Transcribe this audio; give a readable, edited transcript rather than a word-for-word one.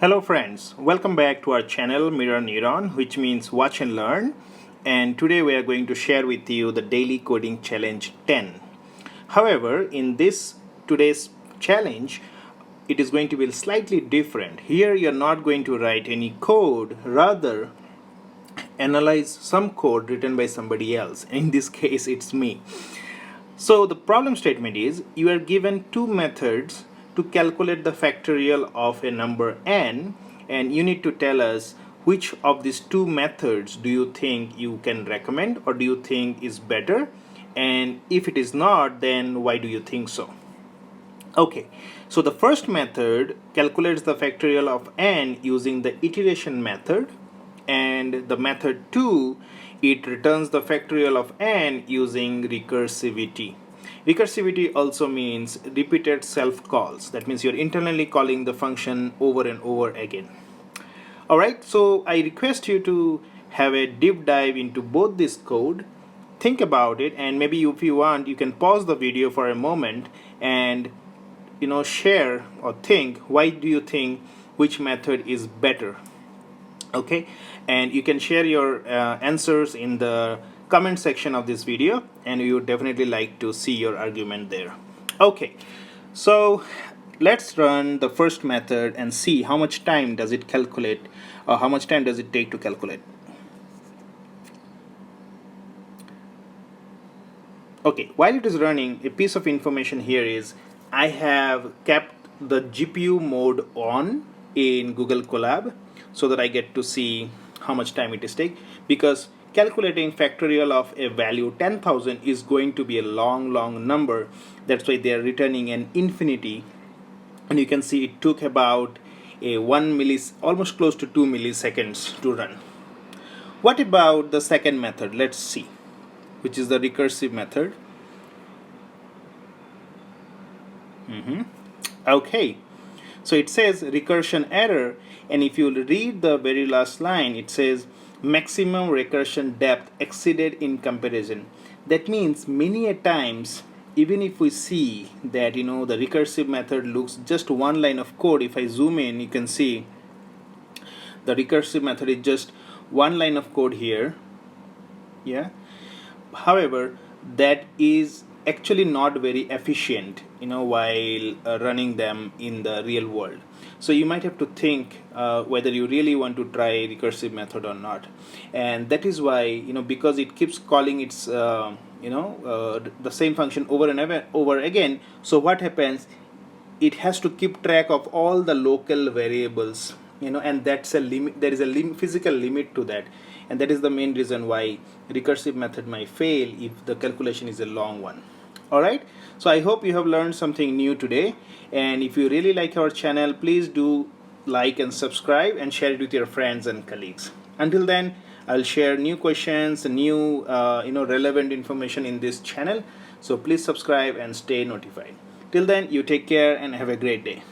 Hello friends, welcome back to our channel Mirror Neuron, which means watch and learn. And today we are going to share with you the daily coding challenge 10. However, in today's challenge, it is going to be slightly different. Here you're not going to write any code, rather analyze some code written by somebody else. In this case, it's me. So the problem statement is you are given two methods to calculate the factorial of a number n, and you need to tell us which of these two methods do you think you can recommend or do you think is better, and if it is not, then why do you think so? Okay, so the first method calculates the factorial of n using the iteration method, and the method 2, it returns the factorial of n using recursivity. Recursivity also means repeated self-calls. That means you're internally calling the function over and over again. Alright, so I request you to have a deep dive into both this code, think about it, and maybe if you want, you can pause the video for a moment and share or think why do you think which method is better. Okay, and you can share your answers in the comment section of this video, and we would definitely like to see your argument there. Okay, so let's run the first method and see how much time does it calculate, or how much time does it take to calculate. Okay, while it is running, a piece of information here is I have kept the GPU mode on in Google Colab so that I get to see how much time it is take, because calculating factorial of a value 10,000 is going to be a long number. That's why they are returning an infinity, and you can see it took about almost close to 2 milliseconds to run. What about the second method? Let's see, which is the recursive method. Okay, so it says recursion error, and if you read the very last line, it says maximum recursion depth exceeded in comparison. That means many a times, even if we see that the recursive method looks just one line of code, if I zoom in, you can see the recursive method is just one line of code here. Yeah, however, that is actually not very efficient while running them in the real world. So you might have to think whether you really want to try recursive method or not, and that is why because it keeps calling its the same function over and over again. So what happens, it has to keep track of all the local variables, and that's a limit. There is a physical limit to that, and that is the main reason why recursive method might fail if the calculation is a long one. Alright, so I hope you have learned something new today, and if you really like our channel, please do like and subscribe and share it with your friends and colleagues. Until then, I'll share new questions, new relevant information in this channel, so please subscribe and stay notified. Till then, you take care and have a great day.